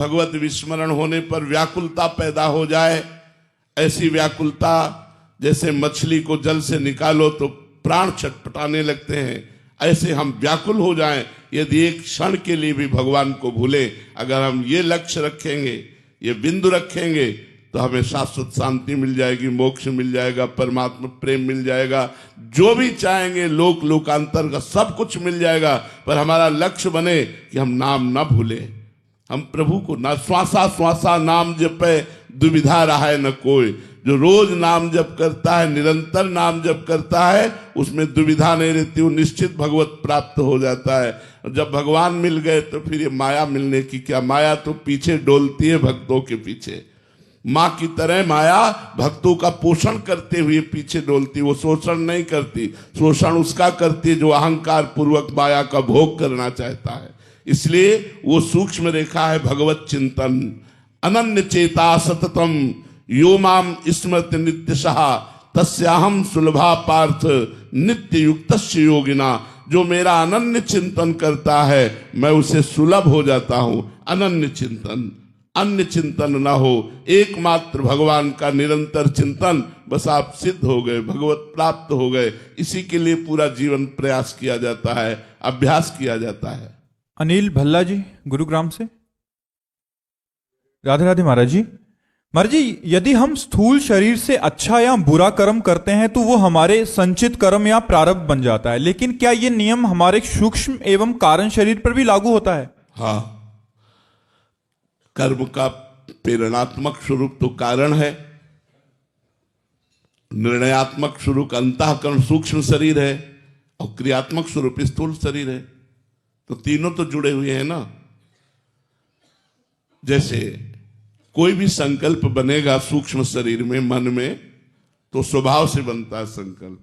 भगवत विस्मरण होने पर व्याकुलता पैदा हो जाए, ऐसी व्याकुलता जैसे मछली को जल से निकालो तो प्राण छटपटाने लगते हैं, ऐसे हम व्याकुल हो जाएं यदि एक क्षण के लिए भी भगवान को भूले। अगर हम ये लक्ष्य रखेंगे, ये बिंदु रखेंगे, तो हमें शाश्वत शांति मिल जाएगी, मोक्ष मिल जाएगा, परमात्मा प्रेम मिल जाएगा, जो भी चाहेंगे लोक लोकांतर का सब कुछ मिल जाएगा। पर हमारा लक्ष्य बने कि हम नाम ना भूले, हम प्रभु को ना श्वासा श्वासा नाम जपे दुविधा रहा न कोई। जो रोज नाम जप करता है, निरंतर नाम जप करता है, उसमें दुविधा नहीं रहती, वो निश्चित भगवत प्राप्त हो जाता है। और जब भगवान मिल गए तो फिर ये माया मिलने की क्या, माया तो पीछे डोलती है भक्तों के पीछे। माँ की तरह माया भक्तों का पोषण करते हुए पीछे डोलती, वो शोषण नहीं करती। शोषण उसका करती है जो अहंकार पूर्वक माया का भोग करना चाहता है। इसलिए वो सूक्ष्म रेखा है भगवत चिंतन। अनन्य चेता सततम यो माम स्मृति नित्यशः तस्याहम सुलभा पार्थ नित्य युक्तस्य योगिना। जो मेरा अनन्य चिंतन करता है मैं उसे सुलभ हो जाता हूं। अनन्य चिंतन, अन्य चिंतन ना हो, एकमात्र भगवान का निरंतर चिंतन, बस आप सिद्ध हो गए, भगवत प्राप्त हो गए। इसी के लिए पूरा जीवन प्रयास किया जाता है, अभ्यास किया जाता है। अनिल भल्ला जी गुरुग्राम से। राधे राधे महाराज जी। महाराज जी, यदि हम स्थूल शरीर से अच्छा या बुरा कर्म करते हैं तो वो हमारे संचित कर्म या प्रारब्ध बन जाता है, लेकिन क्या ये नियम हमारे सूक्ष्म एवं कारण शरीर पर भी लागू होता है? हाँ, कर्म का प्रेरणात्मक स्वरूप तो कारण है, निर्णयात्मक स्वरूप अंतःकरण सूक्ष्म शरीर है, और क्रियात्मक स्वरूप स्थूल शरीर है। तो तीनों तो जुड़े हुए हैं ना। जैसे कोई भी संकल्प बनेगा सूक्ष्म शरीर में, मन में, तो स्वभाव से बनता है संकल्प।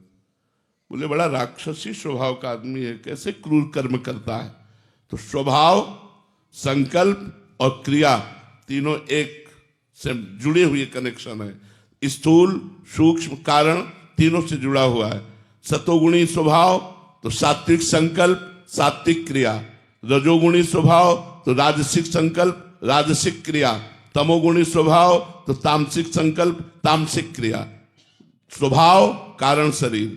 बोले बड़ा राक्षसी स्वभाव का आदमी है, कैसे क्रूर कर्म करता है। तो स्वभाव, संकल्प और क्रिया तीनों एक से जुड़े हुए कनेक्शन है। स्थूल सूक्ष्म कारण तीनों से जुड़ा हुआ है। सतोगुणी स्वभाव तो सात्विक संकल्प सात्विक क्रिया, रजोगुणी स्वभाव तो राजसिक संकल्प राजसिक क्रिया, तमोगुणी स्वभाव तो तामसिक संकल्प तामसिक क्रिया। स्वभाव कारण शरीर,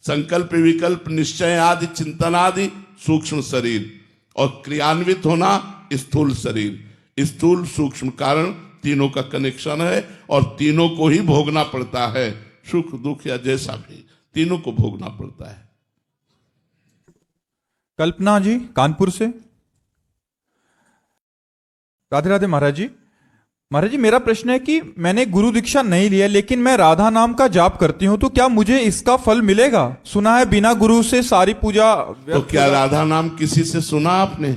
संकल्प विकल्प निश्चय आदि चिंतन आदि सूक्ष्म शरीर, और क्रियान्वित होना स्थूल शरीर। स्थूल सूक्ष्म कारण तीनों का कनेक्शन है, और तीनों को ही भोगना पड़ता है। सुख दुख या जैसा भी, तीनों को भोगना पड़ता है। कल्पना जी कानपुर से। राधे राधे महाराज जी। महाराज जी, मेरा प्रश्न है कि मैंने गुरु दीक्षा नहीं लिया, लेकिन मैं राधा नाम का जाप करती हूं, तो क्या मुझे इसका फल मिलेगा? सुना है बिना गुरु से सारी पूजा। तो क्या राधा नाम किसी से सुना आपने?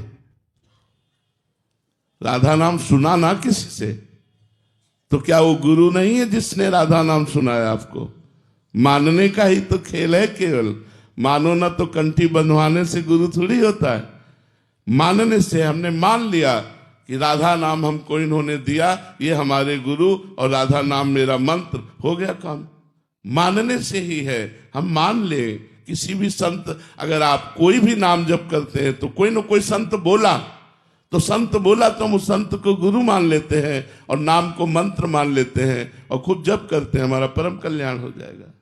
राधा नाम सुना ना किसी से, तो क्या वो गुरु नहीं है जिसने राधा नाम सुनाया आपको? मानने का ही तो खेल है केवल। मानो ना तो कंठी बंधवाने से गुरु थोड़ी होता है। मानने से हमने मान लिया कि राधा नाम हमको इन्होंने दिया, ये हमारे गुरु, और राधा नाम मेरा मंत्र, हो गया काम। मानने से ही है, हम मान ले। किसी भी संत, अगर आप कोई भी नाम जप करते हैं तो कोई ना कोई संत बोला, तो संत बोला तो हम उस संत को गुरु मान लेते हैं और नाम को मंत्र मान लेते हैं और खूब जप करते हैं, हमारा परम कल्याण हो जाएगा।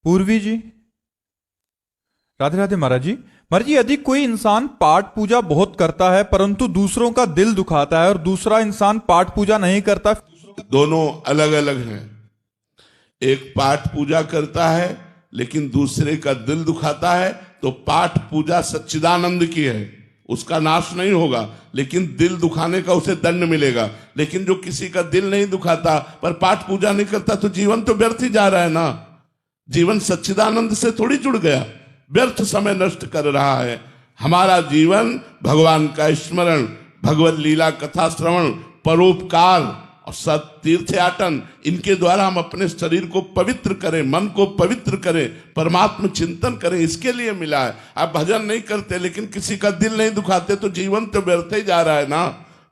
पूर्वी जी। राधे राधे महाराज जी। महाराज जी, यदि कोई इंसान पाठ पूजा बहुत करता है परंतु दूसरों का दिल दुखाता है, और दूसरा इंसान पाठ पूजा नहीं करता, दोनों अलग अलग हैं। एक पाठ पूजा करता है लेकिन दूसरे का दिल दुखाता है, तो पाठ पूजा सच्चिदानंद की है, उसका नाश नहीं होगा, लेकिन दिल दुखाने का उसे दंड मिलेगा। लेकिन जो किसी का दिल नहीं दुखाता पर पाठ पूजा नहीं करता, तो जीवन तो व्यर्थ ही जा रहा है ना। जीवन सच्चिदानंद से थोड़ी जुड़ गया, व्यर्थ समय नष्ट कर रहा है। हमारा जीवन भगवान का स्मरण, भगवत लीला कथा श्रवण, परोपकार और सत तीर्थयाटन, इनके द्वारा हम अपने शरीर को पवित्र करें, मन को पवित्र करें, परमात्मा चिंतन करें, इसके लिए मिला है। आप भजन नहीं करते लेकिन किसी का दिल नहीं दुखाते, तो जीवन तो व्यर्थ ही जा रहा है ना।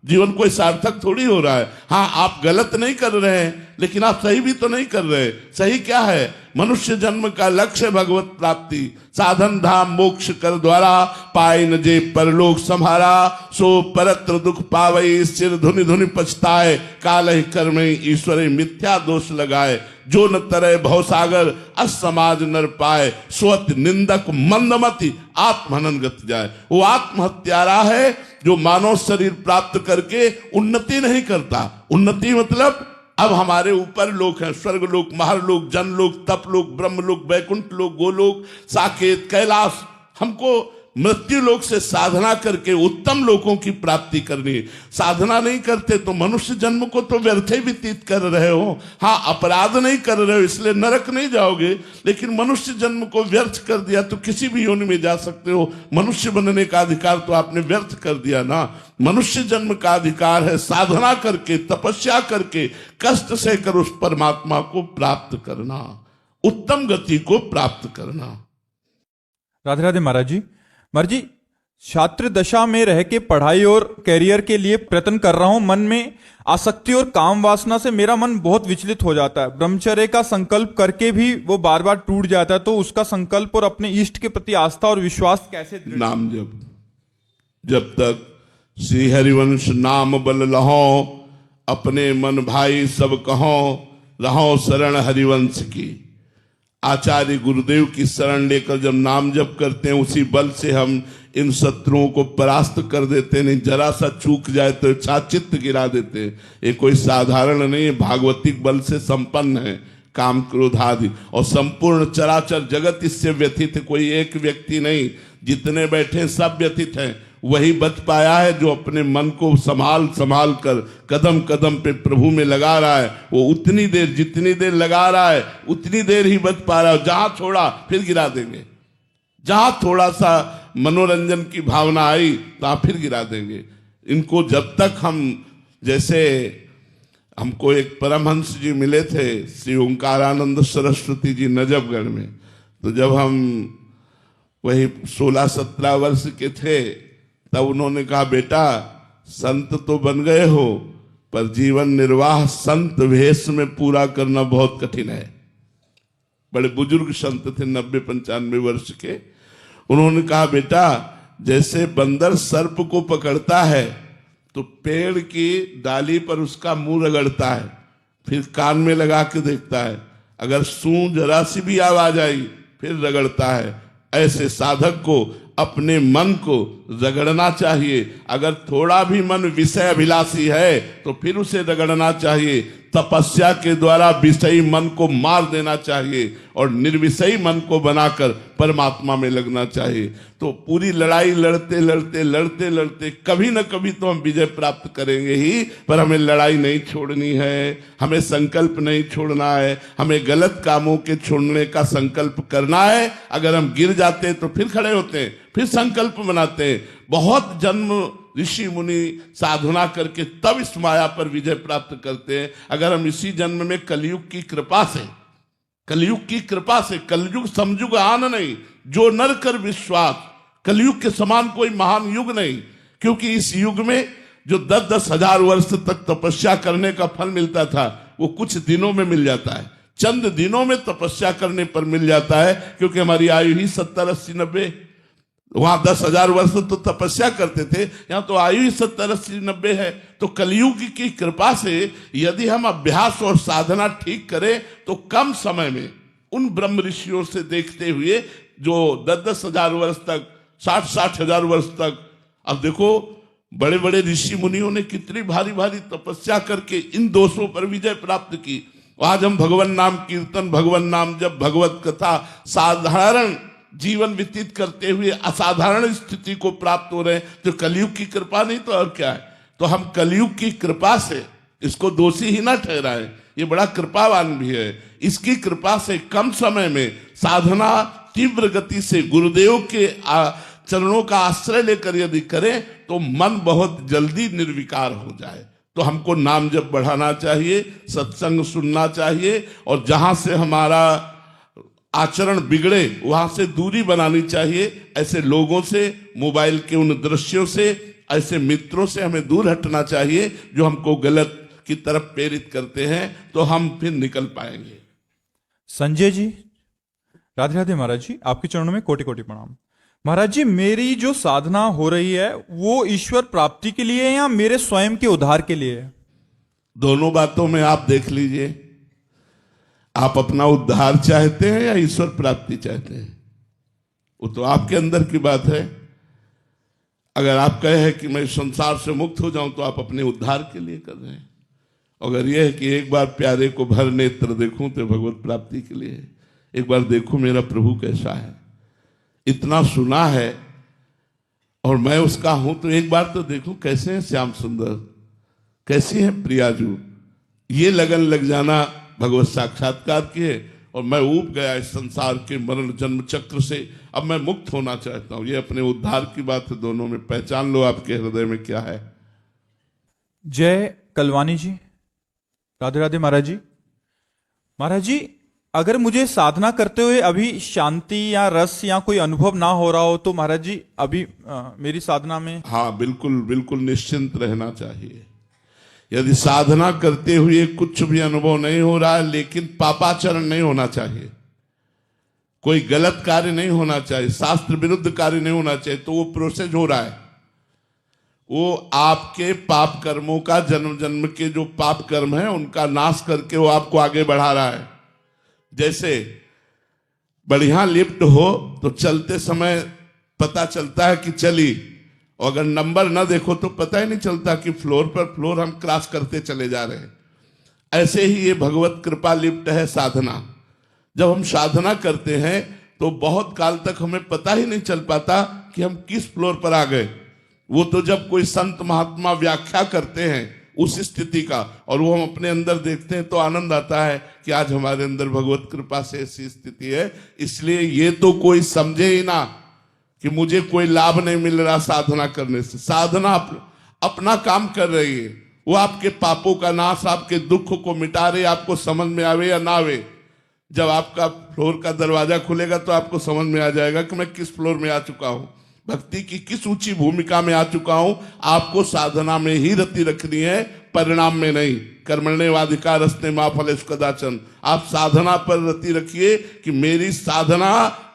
जीवन कोई सार्थक थोड़ी हो रहा है। हाँ, आप गलत नहीं कर रहे हैं, लेकिन आप सही भी तो नहीं कर रहे। सही क्या है? मनुष्य जन्म का लक्ष्य भगवत प्राप्ति, साधन धाम मोक्ष कर द्वारा, पाए न जे परलोक सम्हारा, सो परत्र दुख पावई, सिर धुनि धुनि पछताए, काल कर्म ईश्वर मिथ्या दोष लगाए, जो न तरह भवसागर असमाज नर पाए, स्वत निंदक मंदमति आत्महनन गत जाए। वो आत्महत्यारा है जो मानव शरीर प्राप्त करके उन्नति नहीं करता। उन्नति मतलब अब हमारे ऊपर लोक है, स्वर्ग लोक, महरलोक, जनलोक, तपलोक, ब्रह्मलोक, वैकुंठ लोक, गोलोक, साकेत, कैलाश। हमको मृत्यु लोक से साधना करके उत्तम लोकों की प्राप्ति करनी है। साधना नहीं करते तो मनुष्य जन्म को तो व्यर्थ ही व्यतीत कर रहे हो। हाँ, अपराध नहीं कर रहे हो इसलिए नरक नहीं जाओगे, लेकिन मनुष्य जन्म को व्यर्थ कर दिया तो किसी भी योनि में जा सकते हो। मनुष्य बनने का अधिकार तो आपने व्यर्थ कर दिया ना। मनुष्य जन्म का अधिकार है साधना करके, तपस्या करके, कष्ट से कर उस परमात्मा को प्राप्त करना, उत्तम गति को प्राप्त करना। राधे राधे महाराज जी। महाराज जी, छात्र दशा में रह के पढ़ाई और कैरियर के लिए प्रयत्न कर रहा हूं। मन में आसक्ति और काम वासना से मेरा मन बहुत विचलित हो जाता है। ब्रह्मचर्य का संकल्प करके भी वो बार बार टूट जाता है, तो उसका संकल्प और अपने इष्ट के प्रति आस्था और विश्वास कैसे? नाम जप। जब तक श्री हरिवंश नाम बल लहो, अपने मन भाई सब कहो, रहो शरण हरिवंश की। आचार्य गुरुदेव की शरण लेकर जब नाम जप करते हैं, उसी बल से हम इन शत्रुओं को परास्त कर देते हैं। नहीं, जरा सा चूक जाए तो छाचित्त गिरा देते हैं। ये कोई साधारण नहीं है, भागवतिक बल से संपन्न है। काम क्रोध आदि और संपूर्ण चराचर जगत इससे व्यथित है। कोई एक व्यक्ति नहीं, जितने बैठे सब व्यथित हैं। वही बच पाया है जो अपने मन को संभाल संभाल कर कदम कदम पे प्रभु में लगा रहा है। वो उतनी देर, जितनी देर लगा रहा है उतनी देर ही बच पा रहा है। जहां छोड़ा फिर गिरा देंगे। जहां थोड़ा सा मनोरंजन की भावना आई तो फिर गिरा देंगे। इनको जब तक हम, जैसे हमको एक परमहंस जी मिले थे, श्री ओंकारानंद सरस्वती जी नजफगढ़ में। तो जब हम वही 16-17 वर्ष के थे, तब उन्होंने कहा, बेटा संत तो बन गए हो, पर जीवन निर्वाह संत वेश में पूरा करना बहुत कठिन है। बड़े बुजुर्ग संत थे, 90-95 वर्ष के। उन्होंने कहा, बेटा जैसे बंदर सर्प को पकड़ता है तो पेड़ की डाली पर उसका मुंह रगड़ता है, फिर कान में लगा के देखता है, अगर सूं जरा सी भी आवाज आई फिर रगड़ता है। ऐसे साधक को अपने मन को रगड़ना चाहिए। अगर थोड़ा भी मन विषय अभिलाषी है तो फिर उसे रगड़ना चाहिए। तपस्या के द्वारा विषयी मन को मार देना चाहिए और निर्विषयी मन को बनाकर परमात्मा में लगना चाहिए। तो पूरी लड़ाई लड़ते लड़ते लड़ते लड़ते कभी न कभी तो हम विजय प्राप्त करेंगे ही, पर हमें लड़ाई नहीं छोड़नी है, हमें संकल्प नहीं छोड़ना है, हमें गलत कामों के छोड़ने का संकल्प करना है। अगर हम गिर जाते हैं तो फिर खड़े होते हैं, फिर संकल्प बनाते हैं। बहुत जन्म ऋषि मुनि साधना करके तब इस माया पर विजय प्राप्त करते हैं। अगर हम इसी जन्म में कलयुग की कृपा से, कलयुग की कृपा से, कलयुग समयुग आन नहीं, जो नर कर विश्वास, कलयुग के समान कोई महान युग नहीं। क्योंकि इस युग में जो 10-10 हजार वर्ष तक तपस्या करने का फल मिलता था, वो कुछ दिनों में मिल जाता है। चंद दिनों में तपस्या करने पर मिल जाता है, क्योंकि हमारी आयु ही 70, 80, 90। वहां 10,000 वर्ष तो तपस्या करते थे, यहाँ तो आयु ही 70, 80, 90 है। तो कलयुग की कृपा से यदि हम अभ्यास और साधना ठीक करें तो कम समय में उन ब्रह्म ऋषियों से देखते हुए जो 10-10 हजार वर्ष तक, 60-60 हजार वर्ष तक, अब देखो बड़े बड़े ऋषि मुनियों ने कितनी भारी भारी तपस्या करके इन दोषों पर विजय प्राप्त की। आज हम भगवान नाम कीर्तन, भगवान नाम जब, भगवत कथा, साधारण जीवन व्यतीत करते हुए असाधारण स्थिति को प्राप्त हो रहे हैं। तो कलयुग की कृपा नहीं तो और क्या है। तो हम कलयुग की कृपा से इसको दोषी ही ना ठहराएं, ये बड़ा कृपावान भी है। इसकी कृपा से कम समय में साधना तीव्र गति से गुरुदेव के चरणों का आश्रय लेकर यदि करें तो मन बहुत जल्दी निर्विकार हो जाए। तो हमको नाम जप बढ़ाना चाहिए, सत्संग सुनना चाहिए, और जहां से हमारा आचरण बिगड़े वहां से दूरी बनानी चाहिए। ऐसे लोगों से, मोबाइल के उन दृश्यों से, ऐसे मित्रों से हमें दूर हटना चाहिए जो हमको गलत की तरफ प्रेरित करते हैं, तो हम फिर निकल पाएंगे। संजय जी, राधे राधे महाराज जी, आपके चरणों में कोटि कोटि प्रणाम। महाराज जी, मेरी जो साधना हो रही है वो ईश्वर प्राप्ति के लिए है या मेरे स्वयं के उद्धार के लिए है? दोनों बातों में आप देख लीजिए, आप अपना उद्धार चाहते हैं या ईश्वर प्राप्ति चाहते हैं, वो तो आपके अंदर की बात है। अगर आप कहे कि मैं संसार से मुक्त हो जाऊं, तो आप अपने उद्धार के लिए कर रहे हैं। अगर यह है कि एक बार प्यारे को भर नेत्र देखूं, तो भगवत प्राप्ति के लिए है। एक बार देखूं मेरा प्रभु कैसा है, इतना सुना है और मैं उसका हूं, तो एक बार तो देखूं कैसे है श्याम सुंदर, कैसी है प्रियाजू। ये लगन लग जाना भगवत साक्षात्कार की है। और मैं ऊब गया इस संसार के मरण जन्म चक्र से, अब मैं मुक्त होना चाहता हूं। ये अपने उद्धार की बात है, दोनों में पहचान लो आपके हृदय में क्या है। जय कलवानी जी, राधे राधे महाराज जी। महाराज जी, अगर मुझे साधना करते हुए अभी शांति या रस या कोई अनुभव ना हो रहा हो, तो महाराज जी अभी मेरी साधना में? हाँ, बिल्कुल बिल्कुल निश्चिंत रहना चाहिए। यदि साधना करते हुए कुछ भी अनुभव नहीं हो रहा है, लेकिन पापाचरण नहीं होना चाहिए, कोई गलत कार्य नहीं होना चाहिए, शास्त्र विरुद्ध कार्य नहीं होना चाहिए, तो वो प्रोसेस हो रहा है। वो आपके पाप कर्मों का, जन्म जन्म के जो पाप कर्म है उनका नाश करके वो आपको आगे बढ़ा रहा है। जैसे बढ़िया लिफ्ट हो तो चलते समय पता चलता है कि चली, और अगर नंबर ना देखो तो पता ही नहीं चलता कि फ्लोर पर फ्लोर हम क्रॉस करते चले जा रहे हैं। ऐसे ही ये भगवत कृपा लिफ्ट है साधना। जब हम साधना करते हैं तो बहुत काल तक हमें पता ही नहीं चल पाता कि हम किस फ्लोर पर आ गए। वो तो जब कोई संत महात्मा व्याख्या करते हैं उस स्थिति का, और वो हम अपने अंदर देखते हैं, तो आनंद आता है कि आज हमारे अंदर भगवत कृपा से ऐसी स्थिति है। इसलिए ये तो कोई समझे ही ना कि मुझे कोई लाभ नहीं मिल रहा साधना करने से। साधना अपना काम कर रही है, वो आपके पापों का नाश, आपके दुख को मिटा रही। आपको समझ में आवे या ना आवे, जब आपका फ्लोर का दरवाजा खुलेगा तो आपको समझ में आ जाएगा कि मैं किस फ्लोर में आ चुका हूं, भक्ति की किस ऊंची भूमिका में आ चुका हूं। आपको साधना में ही रति रखनी है, परिणाम में नहीं। कर्मण्येवाधिकारस्ते मा फलेषु कदाचन। आप साधना पर रति रखिए कि मेरी साधना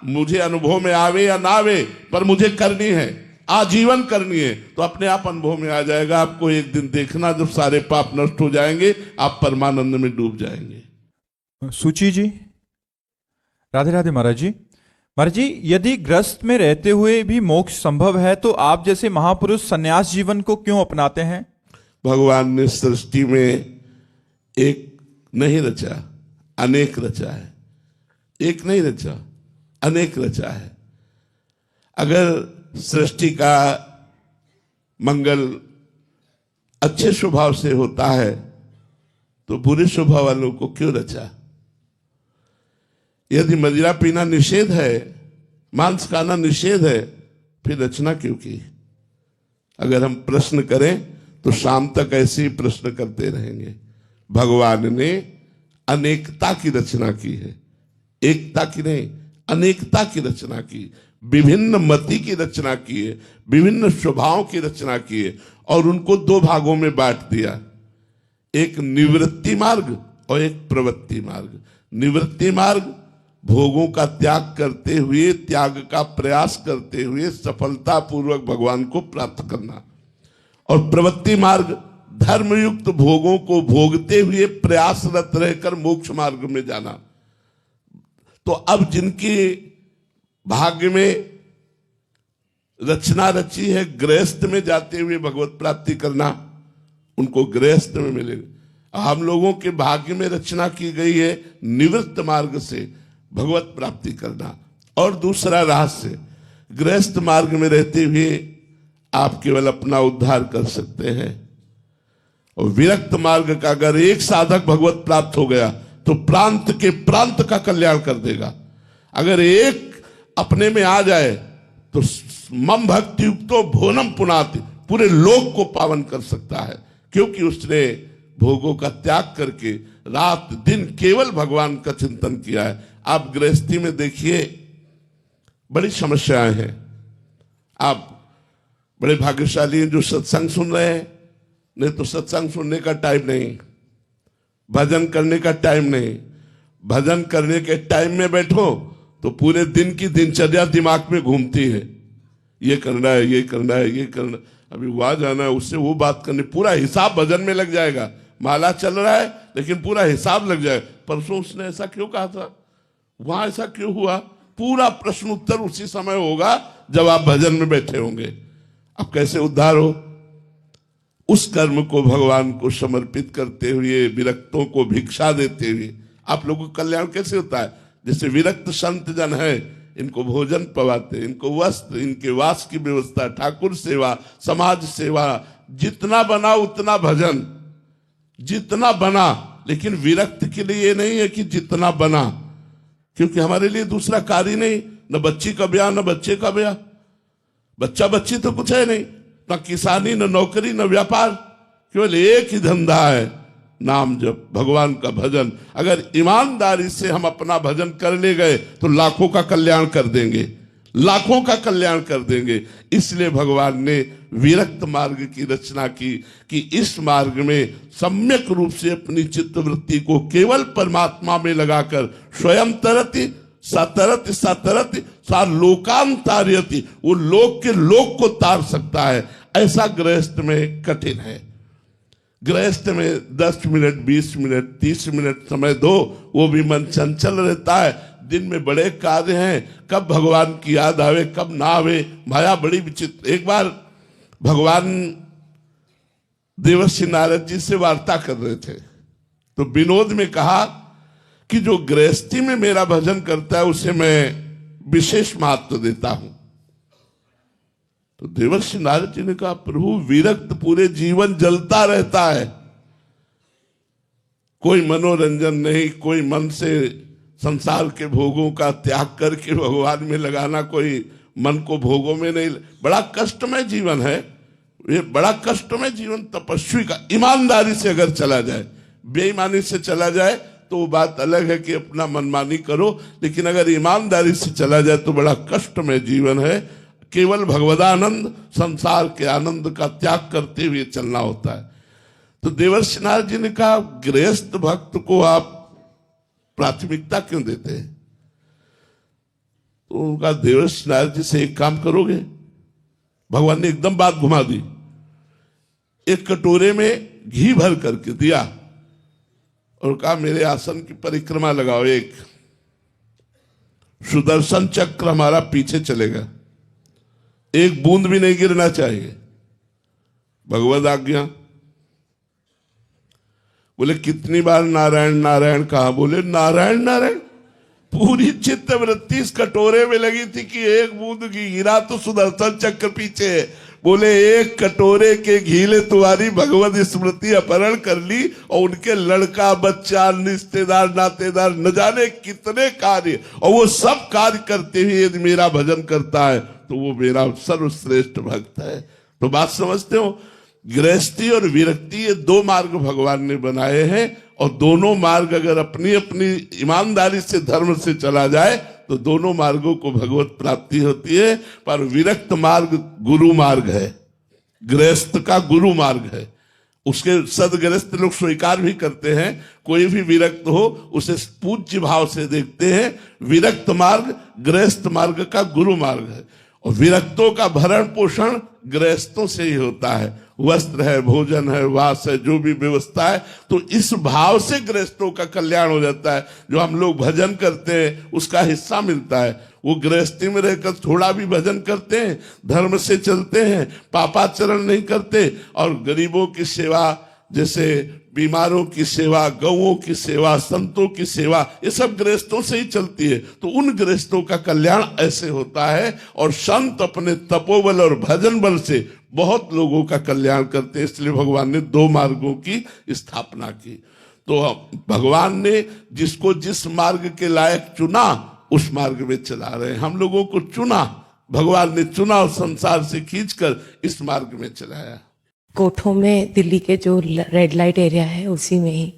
मुझे अनुभव में आवे या ना आवे, पर मुझे करनी है, आजीवन करनी है, तो अपने आप अनुभव में आ जाएगा। आपको एक दिन देखना, जब सारे पाप नष्ट हो जाएंगे, आप परमानंद में डूब जाएंगे। सुची जी, राधे राधे महाराज जी। महाराज जी, यदि ग्रस्त में रहते हुए भी मोक्ष संभव है, तो आप जैसे महापुरुष सन्यास जीवन को क्यों अपनाते हैं? भगवान ने सृष्टि में एक नहीं रचा, अनेक रचा है। एक नहीं रचा, अनेक रचा है। अगर सृष्टि का मंगल अच्छे स्वभाव से होता है, तो बुरे स्वभाव वालों को क्यों रचा? यदि मदिरा पीना निषेध है, मांस खाना निषेध है, फिर रचना क्यों की? अगर हम प्रश्न करें तो शाम तक ऐसे ही प्रश्न करते रहेंगे। भगवान ने अनेकता की रचना की है, एकता की नहीं, अनेकता की रचना की, विभिन्न मति की रचना की है, विभिन्न स्वभाव की रचना की है, और उनको दो भागों में बांट दिया, एक निवृत्ति मार्ग और एक प्रवृत्ति मार्ग। निवृत्ति मार्ग भोगों का त्याग करते हुए, त्याग का प्रयास करते हुए सफलता पूर्वक भगवान को प्राप्त करना, और प्रवृत्ति मार्ग धर्मयुक्त भोगों को भोगते हुए प्रयासरत रहकर मोक्ष मार्ग में जाना। तो अब जिनकी भाग्य में रचना रची है गृहस्थ में जाते हुए भगवत प्राप्ति करना, उनको गृहस्थ में मिलेगा। हम लोगों के भाग्य में रचना की गई है निवृत्त मार्ग से भगवत प्राप्ति करना, और दूसरा रहस्य, गृहस्थ मार्ग में रहते हुए आप केवल अपना उद्धार कर सकते हैं, और विरक्त मार्ग का अगर एक साधक भगवत प्राप्त हो गया तो प्रांत के प्रांत का कल्याण कर देगा। अगर एक अपने में आ जाए तो मम भक्ति युक्तो भोनम पुनाति, पूरे लोक को पावन कर सकता है, क्योंकि उसने भोगों का त्याग करके रात दिन केवल भगवान का चिंतन किया है। आप गृहस्थी में देखिए बड़ी समस्याएं हैं। आप बड़े भाग्यशाली हैं जो सत्संग सुन रहे हैं, नहीं तो सत्संग सुनने का टाइम नहीं, भजन करने का टाइम नहीं। भजन करने के टाइम में बैठो तो पूरे दिन की दिनचर्या दिमाग में घूमती है, ये करना है, ये करना है, ये करना, अभी वहां जाना है, उससे वो बात करनी, पूरा हिसाब भजन में लग जाएगा। माला चल रहा है लेकिन पूरा हिसाब लग जाएगा, परसों उसने ऐसा क्यों कहा था, वहां ऐसा क्यों हुआ, पूरा प्रश्न उत्तर उसी समय होगा जब आप भजन में बैठे होंगे। अब कैसे उद्धार हो? उस कर्म को भगवान को समर्पित करते हुए, विरक्तों को भिक्षा देते हुए आप लोगों का कल्याण कैसे होता है? जैसे विरक्त संत जन है, इनको भोजन पवाते, इनको वस्त्र, इनके वास की व्यवस्था, ठाकुर सेवा, समाज सेवा, जितना बना उतना भजन, जितना बना। लेकिन विरक्त के लिए ये नहीं है कि जितना बना, क्योंकि हमारे लिए दूसरा कार्य नहीं, न बच्ची का ब्याह न बच्चे का ब्याह, बच्चा बच्ची तो कुछ है नहीं, न किसानी न नौकरी न व्यापार, केवल एक ही धंधा है, नाम जप, भगवान का भजन। अगर ईमानदारी से हम अपना भजन कर ले गए तो लाखों का कल्याण कर देंगे, लाखों का कल्याण कर देंगे। इसलिए भगवान ने विरक्त मार्ग की रचना की कि इस मार्ग में सम्यक रूप से अपनी चित्तवृत्ति को केवल परमात्मा में लगाकर स्वयं तरति सतरति सतरति सा लोकांतार्यति, वो लोक के लोक को तार सकता है। ऐसा गृहस्थ में कठिन है। गृहस्थ में 10 मिनट 20 मिनट 30 मिनट समय दो, वो भी मन चंचल रहता है। दिन में बड़े कार्य हैं, कब भगवान की याद आवे कब ना आवे, माया बड़ी विचित्र। एक बार भगवान देवर्षि नारद जी से वार्ता कर रहे थे तो विनोद में कहा कि जो गृहस्थी में मेरा भजन करता है उसे मैं विशेष महत्व देता हूं। तो देवर्षि नारद जी ने कहा, प्रभु विरक्त पूरे जीवन जलता रहता है, कोई मनोरंजन नहीं, कोई मन से संसार के भोगों का त्याग करके भगवान में लगाना, कोई मन को भोगों में नहीं, बड़ा कष्टमय जीवन है ये, बड़ा कष्टमय जीवन तपस्वी का। ईमानदारी से अगर चला जाए, बेईमानी से चला जाए तो वो बात अलग है कि अपना मनमानी करो, लेकिन अगर ईमानदारी से चला जाए तो बड़ा कष्टमय जीवन है। केवल भगवदानंद, संसार के आनंद का त्याग करते हुए चलना होता है। तो देवर्षि नारद जी ने कहा, गृहस्थ भक्त को आप प्राथमिकता क्यों देते हैं? तो उनका, देवर्षि नारद जी से एक काम करोगे? भगवान ने एकदम बात घुमा दी। एक कटोरे में घी भर करके दिया और कहा, मेरे आसन की परिक्रमा लगाओ, एक सुदर्शन चक्र हमारा पीछे चलेगा, एक बूंद भी नहीं गिरना चाहिए, भगवद आज्ञा। बोले कितनी बार नारायण नारायण कहा? बोले नारायण नारायण, पूरी चित्त वृत्ति इस कटोरे में लगी थी कि एक बूंद घी गिरा तो सुदर्शन चक्र पीछे है। बोले एक कटोरे के घी ने तुम्हारी भगवत स्मृति अपहरण कर ली और उनके लड़का बच्चा रिश्तेदार नातेदार न जाने कितने कार्य, और वो सब कार्य करते हुए यदि मेरा भजन करता है तो वो मेरा सर्वश्रेष्ठ भक्त है। तो बात समझते हो? गृहस्थी और विरक्ति ये दो मार्ग भगवान ने बनाए हैं, और दोनों मार्ग अगर अपनी अपनी ईमानदारी से धर्म से चला जाए तो दोनों मार्गों को भगवत प्राप्ति होती है। पर विरक्त मार्ग गुरु मार्ग है, गृहस्थ का गुरु मार्ग है। उसके सदगृहस्थ लोग स्वीकार भी करते हैं, कोई भी विरक्त हो उसे पूज्य भाव से देखते हैं। विरक्त मार्ग गृहस्थ मार्ग का गुरु मार्ग है, और विरक्तों का भरण पोषण गृहस्थों से ही होता है। वस्त्र है, भोजन है, वास है, जो भी व्यवस्था है, तो इस भाव से गृहस्थों का कल्याण हो जाता है। जो हम लोग भजन करते हैं उसका हिस्सा मिलता है। वो गृहस्थी में रहकर थोड़ा भी भजन करते हैं, धर्म से चलते हैं, पापाचरण नहीं करते, और गरीबों की सेवा, जैसे बीमारों की सेवा, गौओं की सेवा, संतों की सेवा, ये सब गृहस्थों से ही चलती है। तो उन गृहस्थों का कल्याण ऐसे होता है, और संत अपने तपोबल और भजन बल से बहुत लोगों का कल्याण करते हैं। इसलिए भगवान ने दो मार्गों की स्थापना की। तो भगवान ने जिसको जिस मार्ग के लायक चुना उस मार्ग में चला रहे हैं। हम लोगों को चुना, भगवान ने चुना और संसार से खींचकर इस मार्ग में चलाया। कोठों में, दिल्ली के जो रेड लाइट एरिया है उसी में ही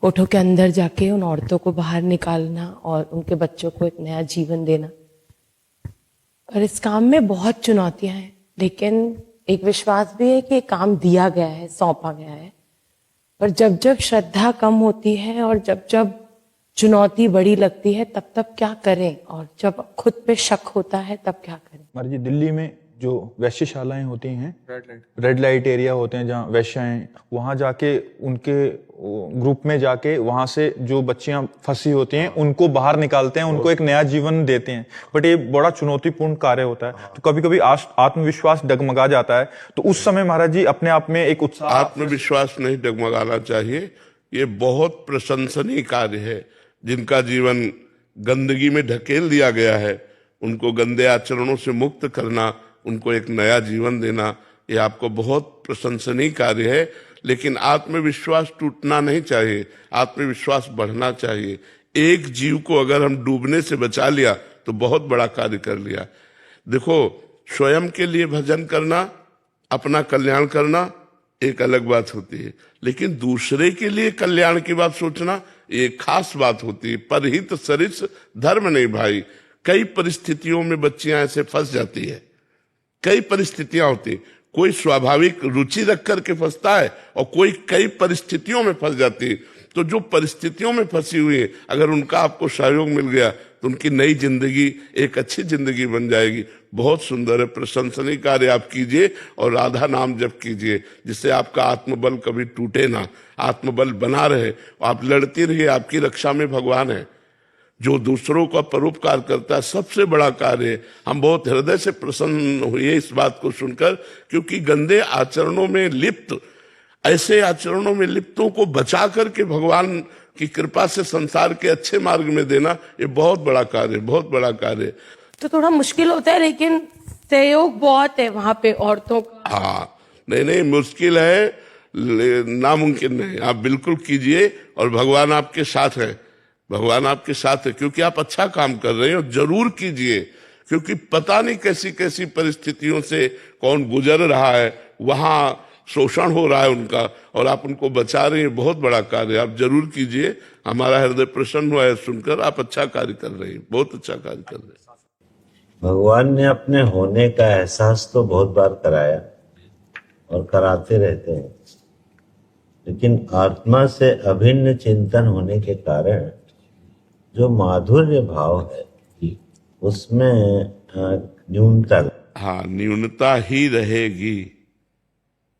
कोठों के अंदर जाके उन औरतों को बाहर निकालना और उनके बच्चों को एक नया जीवन देना। और इस काम में बहुत चुनौतियां हैं, लेकिन एक विश्वास भी है कि काम दिया गया है, सौंपा गया है। पर जब जब श्रद्धा कम होती है और जब जब चुनौती बड़ी लगती है, तब तब क्या करें, और जब खुद पे शक होता है तब क्या करें? हमारे जी दिल्ली में जो वैश्यशालाएं होती हैं, रेड लाइट एरिया होते हैं जहाँ वैश्याएं, वहाँ जाके उनके ग्रुप में जाके वहाँ से जो बच्चियां फंसी होती हैं उनको बाहर निकालते हैं, उनको एक नया जीवन देते हैं। बट ये बड़ा चुनौतीपूर्ण कार्य होता है, तो कभी कभी आत्मविश्वास डगमगा जाता है। तो उस समय महाराज जी अपने आप में एक उत्साह। आत्मविश्वास नहीं डगमगाना चाहिए। ये बहुत प्रशंसनीय कार्य है। जिनका जीवन गंदगी में ढकेल दिया गया है, उनको गंदे आचरणों से मुक्त करना, उनको एक नया जीवन देना, ये आपको बहुत प्रशंसनीय कार्य है। लेकिन आत्मविश्वास टूटना नहीं चाहिए, आत्मविश्वास बढ़ना चाहिए। एक जीव को अगर हम डूबने से बचा लिया तो बहुत बड़ा कार्य कर लिया। देखो, स्वयं के लिए भजन करना, अपना कल्याण करना एक अलग बात होती है, लेकिन दूसरे के लिए कल्याण की बात सोचना ये खास बात होती है। परहित सरिस धर्म नहीं भाई। कई परिस्थितियों में बच्चियां ऐसे फंस जाती है, कई परिस्थितियां होती, कोई स्वाभाविक रुचि रख करके फंसता है और कोई कई परिस्थितियों में फंस जाती है। तो जो परिस्थितियों में फंसी हुई है, अगर उनका आपको सहयोग मिल गया तो उनकी नई जिंदगी एक अच्छी जिंदगी बन जाएगी। बहुत सुंदर है, प्रशंसनीय कार्य आप कीजिए और राधा नाम जप कीजिए, जिससे आपका आत्मबल कभी टूटे ना, आत्मबल बना रहे। आप लड़ती रहिए, आपकी रक्षा में भगवान है। जो दूसरों का परोपकार करता है सबसे बड़ा कार्य है। हम बहुत हृदय से प्रसन्न हुए इस बात को सुनकर, क्योंकि गंदे आचरणों में लिप्त, ऐसे आचरणों में लिप्तों को बचा करके भगवान की कृपा से संसार के अच्छे मार्ग में देना, ये बहुत बड़ा कार्य, बहुत बड़ा कार्य। तो थोड़ा मुश्किल होता है, लेकिन सहयोग बहुत है वहां पे औरतों का। हाँ, नहीं मुश्किल है, नामुमकिन नहीं। आप बिल्कुल कीजिए और भगवान आपके साथ है, भगवान आपके साथ है, क्योंकि आप अच्छा काम कर रहे हो। जरूर कीजिए, क्योंकि पता नहीं कैसी कैसी परिस्थितियों से कौन गुजर रहा है, वहां शोषण हो रहा है उनका, और आप उनको बचा रहे हैं। बहुत बड़ा कार्य, आप जरूर कीजिए। हमारा हृदय प्रसन्न हुआ है सुनकर। आप अच्छा कार्य कर रहे हैं, बहुत अच्छा कार्य कर रहे हैं। भगवान ने अपने होने का एहसास तो बहुत बार कराया और कराते रहते हैं, लेकिन आत्मा से अभिन्न चिंतन होने के कारण जो माधुर्य भाव है उसमें न्यूनता। हाँ, न्यूनता ही रहेगी,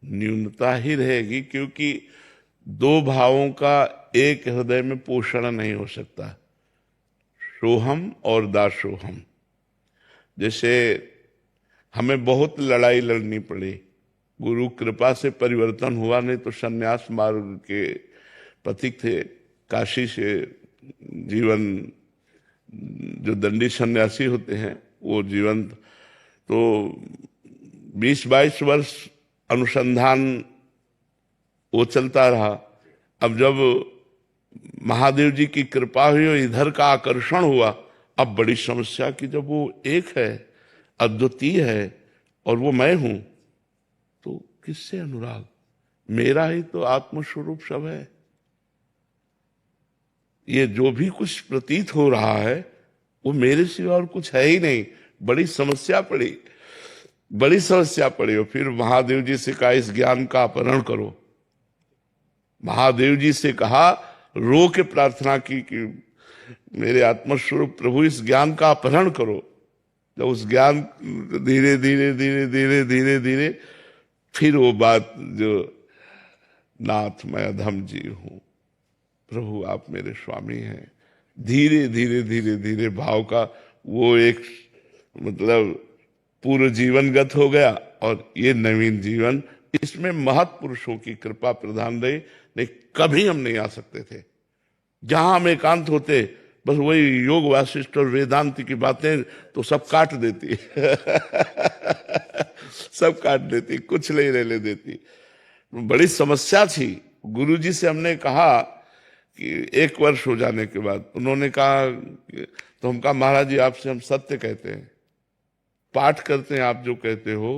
न्यूनता ही रहेगी, क्योंकि दो भावों का एक हृदय में पोषण नहीं हो सकता। सोहम और दासोहम। जैसे हमें बहुत लड़ाई लड़नी पड़ी, गुरु कृपा से परिवर्तन हुआ, नहीं तो सन्यास मार्ग के पथिक थे। काशी से जीवन, जो दंडी सन्यासी होते हैं वो जीवन, तो 20-22 वर्ष अनुसंधान वो चलता रहा। अब जब महादेव जी की कृपा हुई और इधर का आकर्षण हुआ, अब बड़ी समस्या कि जब वो एक है, अद्वितीय है, और वो मैं हूं, तो किससे अनुराग? मेरा ही तो आत्मस्वरूप सब है। ये जो भी कुछ प्रतीत हो रहा है वो मेरे सिवा और कुछ है ही नहीं। बड़ी समस्या पड़ी, बड़ी समस्या पड़ी। और फिर महादेव जी से कहा, इस ज्ञान का अपहरण करो। महादेव जी से कहा, रो के प्रार्थना की कि मेरे आत्मस्वरूप प्रभु इस ज्ञान का अपहरण करो। जब उस ज्ञान धीरे धीरे धीरे धीरे धीरे धीरे फिर वो बात जो, नाथ मैं अधम जीव हूं, प्रभु आप मेरे स्वामी हैं, धीरे धीरे धीरे धीरे भाव का वो एक मतलब पूर्व जीवनगत हो गया। और ये नवीन जीवन, इसमें महत्पुरुषों की कृपा प्रधान रही। नहीं, कभी हम नहीं आ सकते थे। जहां हम एकांत होते, बस वही योग वासिष्ठ और वेदांत की बातें तो सब काट देती सब काट देती, कुछ नहीं रहने देती। बड़ी समस्या थी। गुरुजी से हमने कहा कि 1 वर्ष हो जाने के बाद उन्होंने कहा, तो हम कहा महाराज जी आपसे हम सत्य कहते हैं, पाठ करते हैं आप जो कहते हो,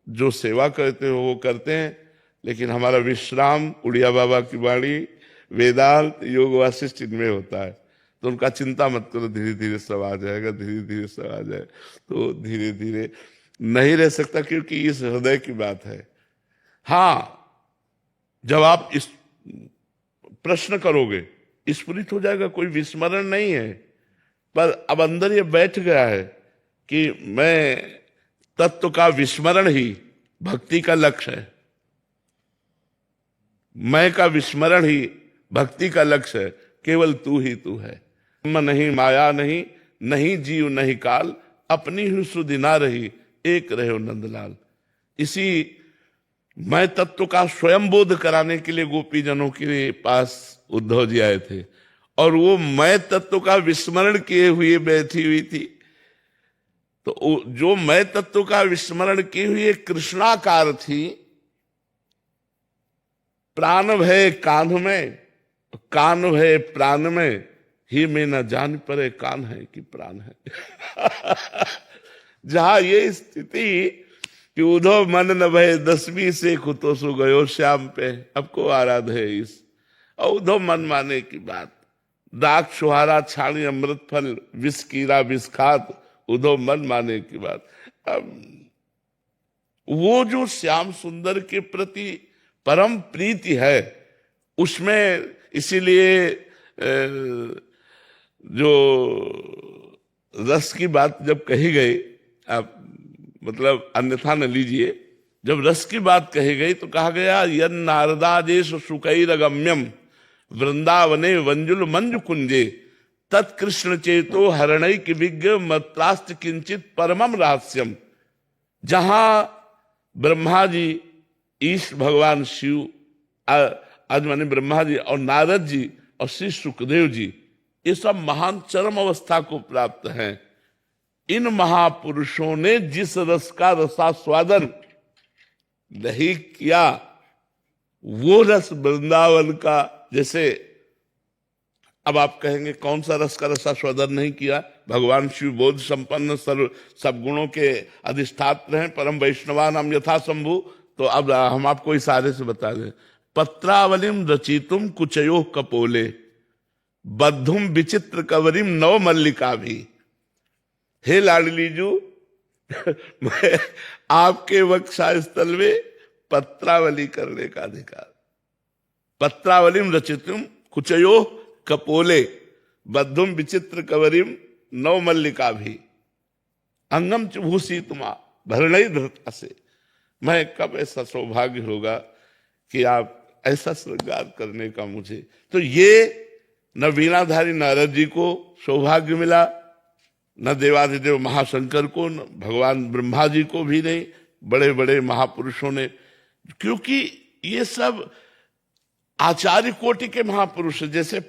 जो सेवा करते हो वो करते हैं, लेकिन हमारा विश्राम उड़िया बाबा की वाणी, वेदांत, योग वासिष्ठ इनमें होता है। तो उनका चिंता मत करो, धीरे धीरे सब आ जाएगा, धीरे धीरे सब आ जाए। तो धीरे धीरे नहीं रह सकता, क्योंकि इस हृदय की बात है। हां, जब आप इस प्रश्न करोगे स्फुरित हो जाएगा, कोई विस्मरण नहीं है, पर अब अंदर ये बैठ गया है कि मैं तत्व का विस्मरण ही भक्ति का लक्ष्य है। मैं का विस्मरण ही भक्ति का लक्ष्य है। केवल तू ही तू है। ब्रह्म नहीं, माया नहीं, नहीं जीव नहीं काल, अपनी ही सुधि ना रही, एक रहे नंदलाल। इसी मैं तत्व का स्वयं बोध कराने के लिए गोपीजनों के पास उद्धव जी आए थे, और वो मैं तत्व का विस्मरण किए हुए बैठी हुई थी। तो जो मैं तत्व का विस्मरण किए हुए कृष्णाकार थी, प्राण भय कान में, कान भय प्राण में, ही में न जान पड़े कान है कि प्राण है। जहां ये स्थिति कि उधो मन न भय 10वीं से खुतो सु गयो श्याम पे, अब को आराध है इस। और उधो मन माने की बात, दाग सुहारा छाणी अमृत फल, विष कीरा विष खात, उधो मन माने की बात। अब वो जो श्याम सुंदर के प्रति परम प्रीति है, उसमें इसीलिए जो रस की बात जब कही गई, आप मतलब अन्यथा न लीजिए, जब रस की बात कही गई तो कहा गया यन नारदादेश सुकैरगम्यम वृंदावने वंजुल मंजु कुंजे तत्कृष्ण चेतो हरणैक विज्ञ मत्रास्त किंचित परमम रहस्यम। जहां ब्रह्मा जी, ईश भगवान शिव, आज माने ब्रह्मा जी और नारद जी और श्री सुखदेव जी, ये सब महान चरम अवस्था को प्राप्त हैं। इन महापुरुषों ने जिस रस का रसास्वादन नहीं किया, वो रस वृंदावन का, जैसे अब आप कहेंगे कौन सा रस का रसास्वादन नहीं किया? भगवान शिव बोध संपन्न, सर्व सब गुणों के अधिष्ठात्र हैं, परम वैष्णवा नाम यथा शंभु। तो अब हम आपको इशारे से बता दें, पत्रावलिम रचितुम कुचयो कपोले, बद्धुम विचित्र कवरिम नव मल्लिका भी। हे लाडली जू, मैं आपके वक्षस्थल में पत्रावली करने का अधिकार। पत्रावलिम रचितुम कुचयो कपोले, बद्धुम विचित्र कवरिम नव मल्लिका भी, अंगम च भूसी तुमा भरणई धृता से। मैं कब ऐसा सौभाग्य होगा कि आप ऐसा श्रृंगार करने का मुझे। तो ये न वीणाधारी नारद जी को सौभाग्य मिला, न देवाधिदेव महाशंकर को, न भगवान ब्रह्मा जी को भी नहीं, बड़े बड़े महापुरुषों ने। क्योंकि ये सब आचार्य कोटि के महापुरुष, जैसे